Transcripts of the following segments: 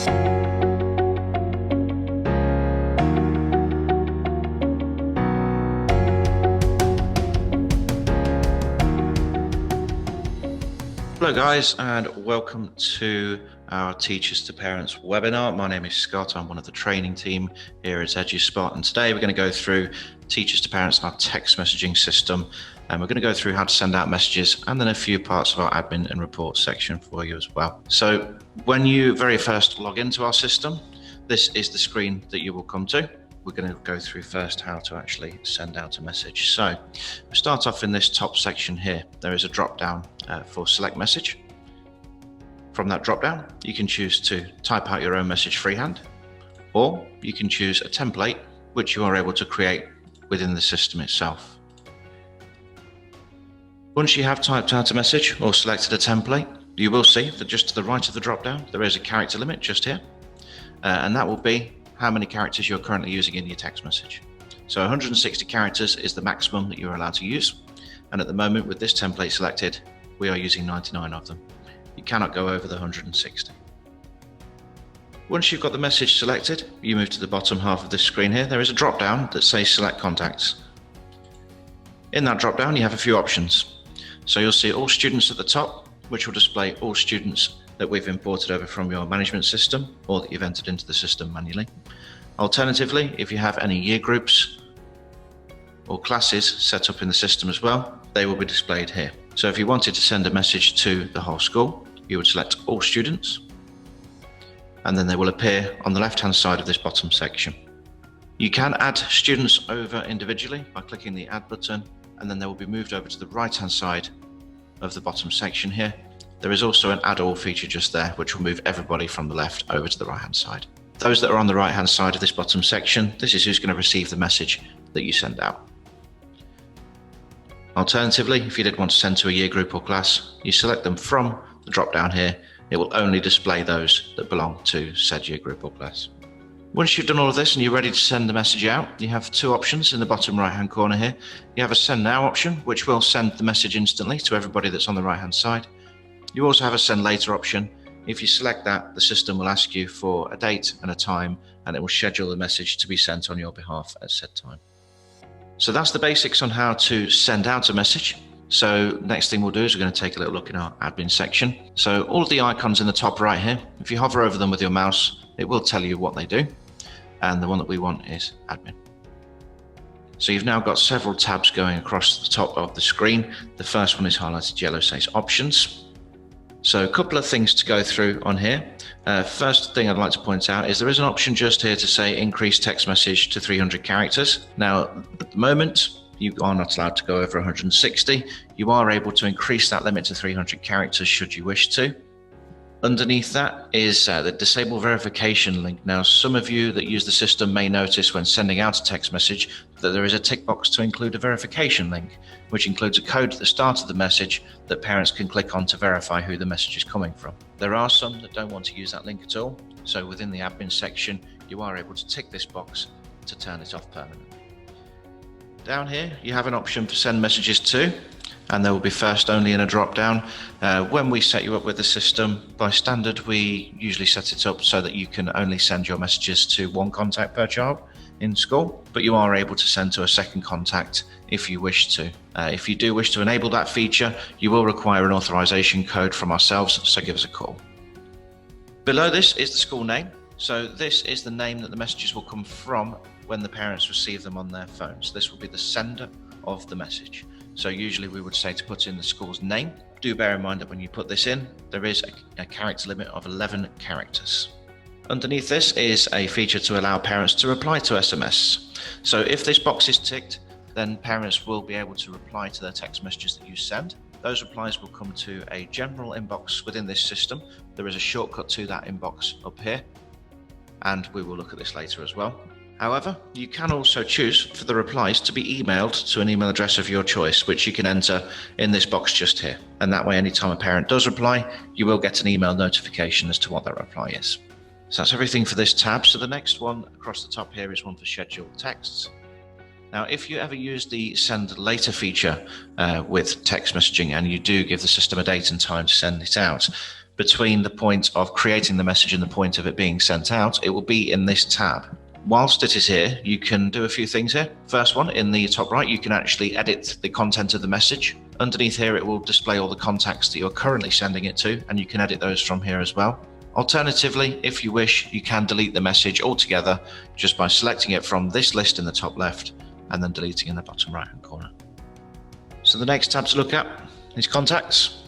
Hello guys, and welcome to our Teachers to Parents webinar. My name is Scott. I'm one of the training team here at EduSpot, and today we're going to go through Teachers to Parents, our text messaging system, and we're going to go through how to send out messages and then a few parts of our admin and report section for you as well. So when you very first log into our system, this is the screen that you will come to. We're going to go through first how to actually send out a message. So we start off in this top section here. There is a drop down for select message. From that drop down, you can choose to type out your own message freehand, or you can choose a template which you are able to create within the system itself. Once you have typed out a message or selected a template, you will see that just to the right of the drop down there is a character limit just here, and that will be how many characters you're currently using in your text message. So 160 characters is the maximum that you're allowed to use, and at the moment with this template selected we are using 99 of them. You cannot go over the 160. Once you've got the message selected, you move to the bottom half of this screen here. There is a drop down that says select contacts. In that drop down you have a few options. So you'll see all students at the top, which will display all students that we've imported over from your management system or that you've entered into the system manually. Alternatively, if you have any year groups or classes set up in the system as well, they will be displayed here. So if you wanted to send a message to the whole school, you would select all students, and then they will appear on the left hand side of this bottom section. You can add students over individually by clicking the add button, and then they will be moved over to the right hand side of the bottom section here. There is also an add all feature just there, which will move everybody from the left over to the right hand side. Those that are on the right hand side of this bottom section, this is who's going to receive the message that you send out. Alternatively, if you did want to send to a year group or class, you select them from the drop down here. It will only display those that belong to said year group or class. Once you've done all of this and you're ready to send the message out, you have two options in the bottom right hand corner here. You have a send now option, which will send the message instantly to everybody that's on the right hand side. You also have a send later option. If you select that, the system will ask you for a date and a time, and it will schedule the message to be sent on your behalf at said time. So that's the basics on how to send out a message. So next thing we'll do is we're going to take a little look in our admin section. So all of the icons in the top right here, if you hover over them with your mouse, it will tell you what they do. And the one that we want is admin. So you've now got several tabs going across the top of the screen. The first one is highlighted yellow, says options. So a couple of things to go through on here. First thing I'd like to point out is there is an option just here to say increase text message to 300 characters. Now, at the moment, you are not allowed to go over 160. You are able to increase that limit to 300 characters should you wish to. Underneath that is the disable verification link. Now, some of you that use the system may notice when sending out a text message that there is a tick box to include a verification link, which includes a code at the start of the message that parents can click on to verify who the message is coming from. There are some that don't want to use that link at all, so within the admin section, you are able to tick this box to turn it off permanently. Down here, you have an option for send messages to, and there will be first only in a drop down. When we set you up with the system, by standard, we usually set it up so that you can only send your messages to one contact per child in school, but you are able to send to a second contact if you wish to. If you do wish to enable that feature, you will require an authorization code from ourselves, so give us a call. Below this is the school name. So this is the name that the messages will come from when the parents receive them on their phones. This will be the sender of the message. So usually we would say to put in the school's name. Do bear in mind that when you put this in, there is a character limit of 11 characters. Underneath this is a feature to allow parents to reply to SMS. So if this box is ticked, then parents will be able to reply to their text messages that you send. Those replies will come to a general inbox within this system. There is a shortcut to that inbox up here, and we will look at this later as well. However, you can also choose for the replies to be emailed to an email address of your choice, which you can enter in this box just here. And that way, anytime a parent does reply, you will get an email notification as to what that reply is. So that's everything for this tab. So the next one across the top here is one for scheduled texts. Now, if you ever use the send later feature with text messaging and you do give the system a date and time to send it out, between the point of creating the message and the point of it being sent out, it will be in this tab. Whilst it is here, you can do a few things here. First one, in the top right, you can actually edit the content of the message. Underneath here, it will display all the contacts that you're currently sending it to, and you can edit those from here as well. Alternatively, if you wish, you can delete the message altogether just by selecting it from this list in the top left and then deleting in the bottom right hand corner. So the next tab to look at is contacts.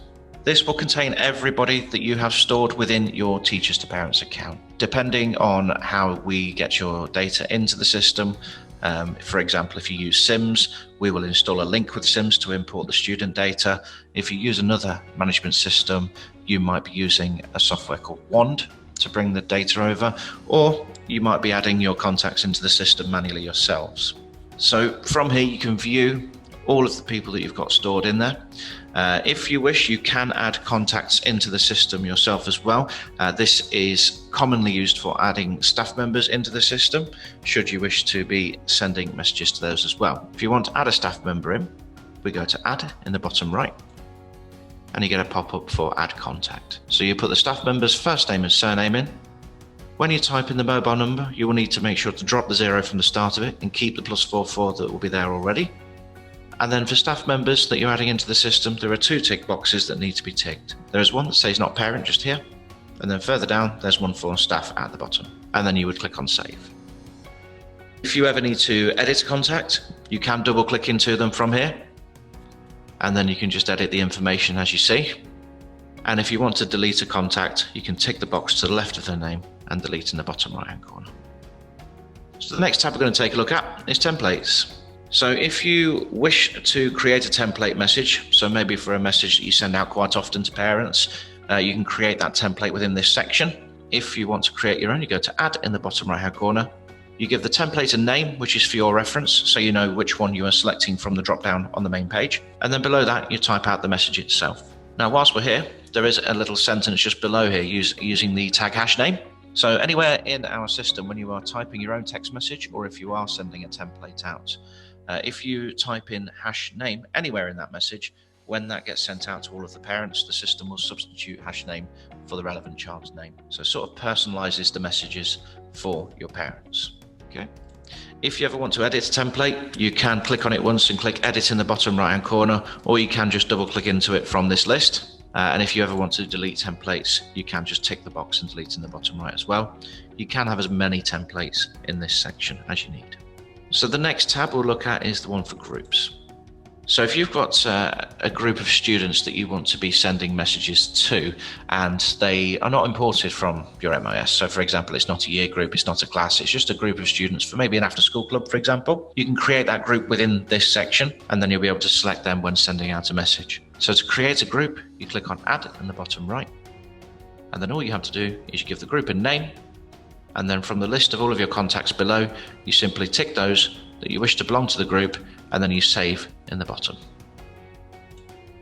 This will contain everybody that you have stored within your Teachers2Parents account. Depending on how we get your data into the system, for example, if you use Sims, we will install a link with Sims to import the student data. If you use another management system, you might be using a software called Wand to bring the data over, or you might be adding your contacts into the system manually yourselves. So from here, you can view all of the people that you've got stored in there. If you wish, you can add contacts into the system yourself as well. This is commonly used for adding staff members into the system, should you wish to be sending messages to those as well. If you want to add a staff member in, we go to add in the bottom right, and you get a pop-up for add contact. So you put the staff member's first name and surname in. When you type in the mobile number, you will need to make sure to drop the 0 from the start of it and keep the +44 that will be there already. And then for staff members that you're adding into the system, there are 2 tick boxes that need to be ticked. There is one that says not parent just here, and then further down there's one for staff at the bottom, and then you would click on save. If you ever need to edit a contact, you can double click into them from here, and then you can just edit the information as you see. And if you want to delete a contact, you can tick the box to the left of their name and delete in the bottom right hand corner. So the next tab we're going to take a look at is templates. So if you wish to create a template message, so maybe for a message that you send out quite often to parents, you can create that template within this section. If you want to create your own, you go to add in the bottom right hand corner. You give the template a name, which is for your reference, so you know which one you are selecting from the drop down on the main page. And then below that, you type out the message itself. Now, whilst we're here, there is a little sentence just below here using the tag hash name. So anywhere in our system, when you are typing your own text message, or if you are sending a template out, if you type in hash name anywhere in that message, when that gets sent out to all of the parents, the system will substitute hash name for the relevant child's name. So it sort of personalizes the messages for your parents. Okay. If you ever want to edit a template, you can click on it once and click edit in the bottom right hand corner, or you can just double click into it from this list. And if you ever want to delete templates, you can just tick the box and delete in the bottom right as well. You can have as many templates in this section as you need. So the next tab we'll look at is the one for groups. So if you've got a group of students that you want to be sending messages to, and they are not imported from your MIS, so for example, it's not a year group, it's not a class, it's just a group of students for maybe an after-school club, for example, you can create that group within this section, and then you'll be able to select them when sending out a message. So to create a group, you click on add in the bottom right, and then all you have to do is you give the group a name, and then from the list of all of your contacts below, you simply tick those that you wish to belong to the group, and then you save in the bottom.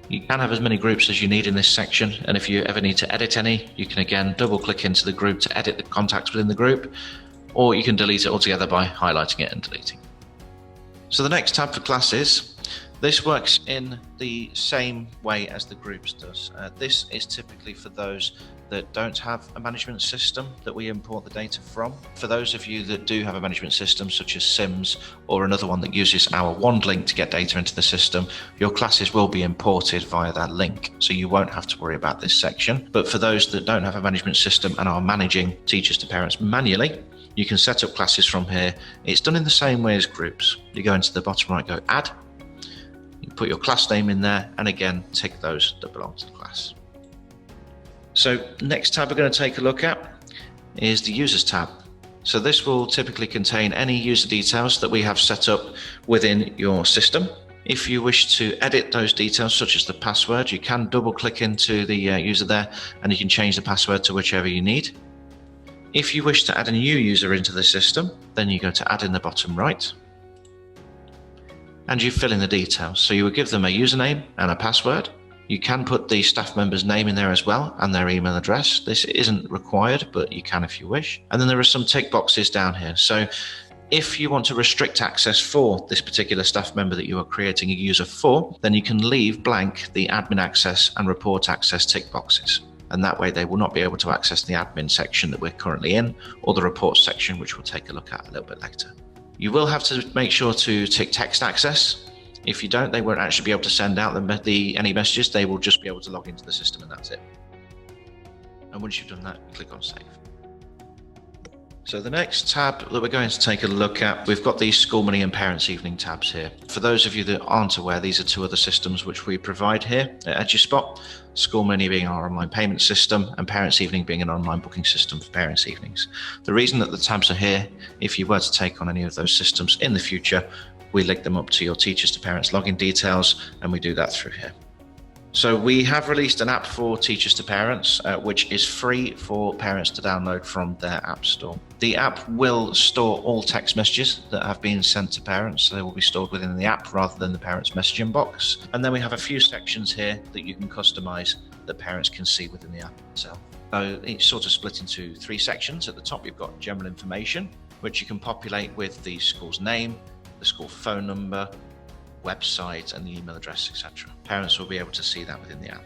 You can have as many groups as you need in this section, and if you ever need to edit any, you can again double click into the group to edit the contacts within the group, or you can delete it altogether by highlighting it and deleting. So the next tab for classes, this works in the same way as the groups does. This is typically for those that don't have a management system that we import the data from. For those of you that do have a management system such as Sims or another one that uses our Wand link to get data into the system, your classes will be imported via that link, so you won't have to worry about this section. But for those that don't have a management system and are managing Teachers2Parents manually, you can set up classes from here. It's done in the same way as groups. You go into the bottom right, go add, you put your class name in there, and again tick those that belong to the class. So next tab we're going to take a look at is the users tab. So this will typically contain any user details that we have set up within your system. If you wish to edit those details, such as the password, you can double click into the user there, and you can change the password to whichever you need. If you wish to add a new user into the system, then you go to add in the bottom right, and you fill in the details. So you would give them a username and a password. You can put the staff member's name in there as well and their email address. This isn't required, but you can if you wish. And then there are some tick boxes down here. So if you want to restrict access for this particular staff member that you are creating a user for, then you can leave blank the admin access and report access tick boxes. and that way they will not be able to access the admin section that we're currently in, or the reports section, which we'll take a look at a little bit later. You will have to make sure to tick text access. If you don't, they won't actually be able to send out any messages. They will just be able to log into the system, and that's it. And once you've done that, click on save. So the next tab that we're going to take a look at, we've got these School Money and Parents Evening tabs here. For those of you that aren't aware, these are two other systems which we provide here at Teachers2Spot. School Money being our online payment system, and Parents Evening being an online booking system for parents' evenings. The reason that the tabs are here, if you were to take on any of those systems in the future, we link them up to your Teachers2Parents login details, and we do that through here. So we have released an app for Teachers2Parents, which is free for parents to download from their app store. The app will store all text messages that have been sent to parents. They will be stored within the app rather than the parents' messaging box. And then we have a few sections here that you can customize that parents can see within the app itself. So it's sort of split into three sections. At the top, you've got general information, which you can populate with the school's name, the school phone number, website, and the email address, etc. Parents will be able to see that within the app.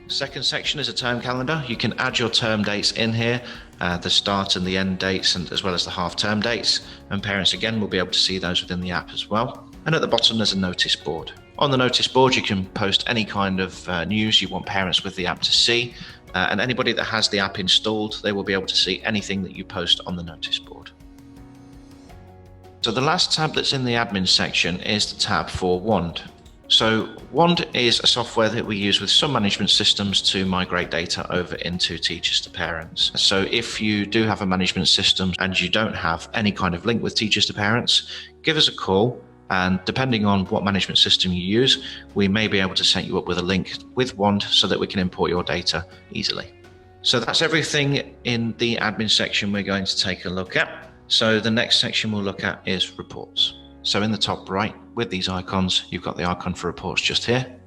The second section is a term calendar. You can add your term dates in here, the start and the end dates, and as well as the half-term dates, and parents again will be able to see those within the app as well. And at the bottom there's a notice board. On the notice board you can post any kind of news you want parents with the app to see, and anybody that has the app installed, they will be able to see anything that you post on the notice board. So the last tab that's in the admin section is the tab for Wand. So Wand is a software that we use with some management systems to migrate data over into Teachers2Parents. So if you do have a management system and you don't have any kind of link with Teachers2Parents, give us a call, and depending on what management system you use, we may be able to set you up with a link with Wand so that we can import your data easily. So that's everything in the admin section we're going to take a look at. So the next section we'll look at is reports. So in the top right with these icons, you've got the icon for reports just here.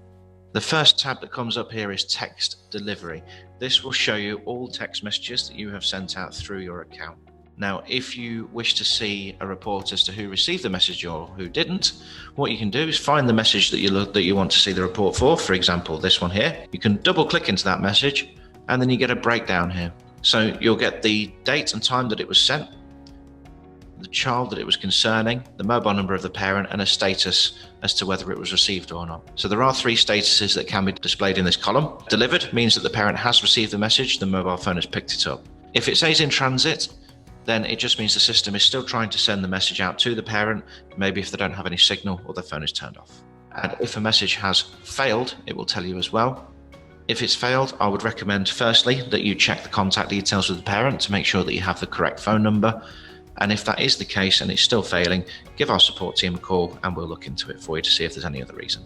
The first tab that comes up here is text delivery. This will show you all text messages that you have sent out through your account. Now, if you wish to see a report as to who received the message or who didn't, what you can do is find the message that you want to see the report for example, this one here. You can double click into that message and then you get a breakdown here. So you'll get the date and time that it was sent, the child that it was concerning, the mobile number of the parent, and a status as to whether it was received or not. So there are three statuses that can be displayed in this column. Delivered means that the parent has received the message, the mobile phone has picked it up. If it says in transit, then it just means the system is still trying to send the message out to the parent, maybe if they don't have any signal or their phone is turned off. And if a message has failed, it will tell you as well. If it's failed, I would recommend firstly that you check the contact details with the parent to make sure that you have the correct phone number. And if that is the case and it's still failing, give our support team a call and we'll look into it for you to see if there's any other reason.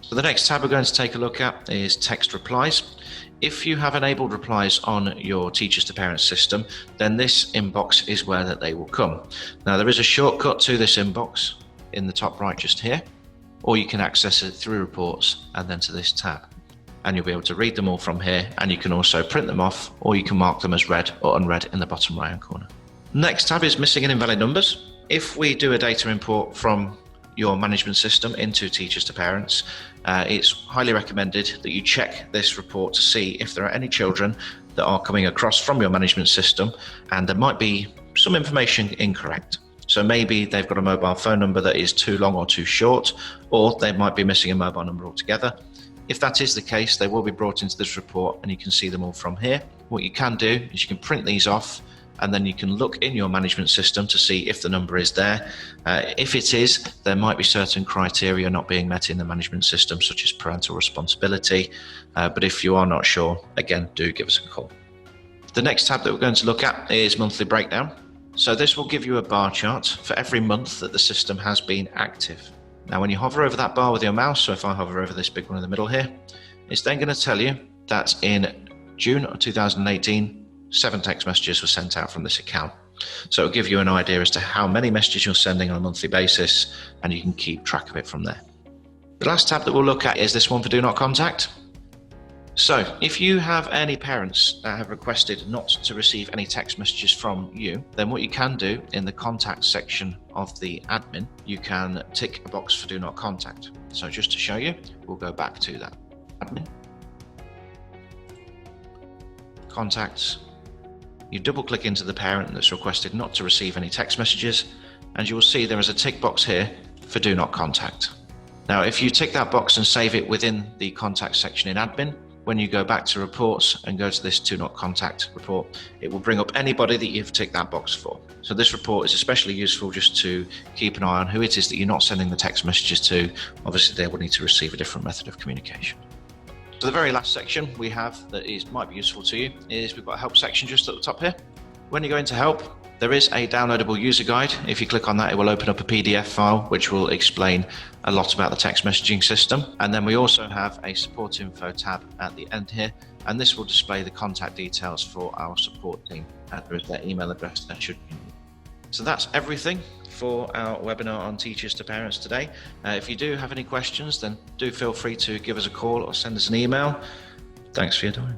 So the next tab we're going to take a look at is text replies. If you have enabled replies on your Teachers2Parents system, then this inbox is where that they will come. Now there is a shortcut to this inbox in the top right just here, or you can access it through reports and then to this tab. And you'll be able to read them all from here, and you can also print them off, or you can mark them as read or unread in the bottom right hand corner. Next tab is missing and invalid numbers. If we do a data import from your management system into Teachers2Parents, it's highly recommended that you check this report to see if there are any children that are coming across from your management system and there might be some information incorrect. So maybe they've got a mobile phone number that is too long or too short, or they might be missing a mobile number altogether. If that is the case, they will be brought into this report and you can see them all from here. What you can do is you can print these off and then you can look in your management system to see if the number is there. If it is, there might be certain criteria not being met in the management system, such as parental responsibility. But if you are not sure, again, do give us a call. The next tab that we're going to look at is monthly breakdown. So this will give you a bar chart for every month that the system has been active. Now, when you hover over that bar with your mouse, so if I hover over this big one in the middle here, it's then going to tell you that in June of 2018, 7 text messages were sent out from this account. So it'll give you an idea as to how many messages you're sending on a monthly basis, and you can keep track of it from there. The last tab that we'll look at is this one for Do Not Contact. So if you have any parents that have requested not to receive any text messages from you, then what you can do in the contact section of the admin, you can tick a box for Do Not Contact. So just to show you, we'll go back to that admin. contacts. You double click into the parent that's requested not to receive any text messages, and you will see there is a tick box here for do not contact. Now, if you tick that box and save it within the contact section in admin, when you go back to reports and go to this do not contact report, it will bring up anybody that you've ticked that box for. So this report is especially useful just to keep an eye on who it is that you're not sending the text messages to. Obviously, they will need to receive a different method of communication. So the very last section we have that might be useful to you is we've got a help section just at the top here. When you go into help, there is a downloadable user guide. If you click on that, it will open up a PDF file which will explain a lot about the text messaging system. And then we also have a support info tab at the end here, and this will display the contact details for our support team. There is their email address that should be. So that's everything for our webinar on Teachers to Parents today. If you do have any questions, then do feel free to give us a call or send us an email. Thanks for your time.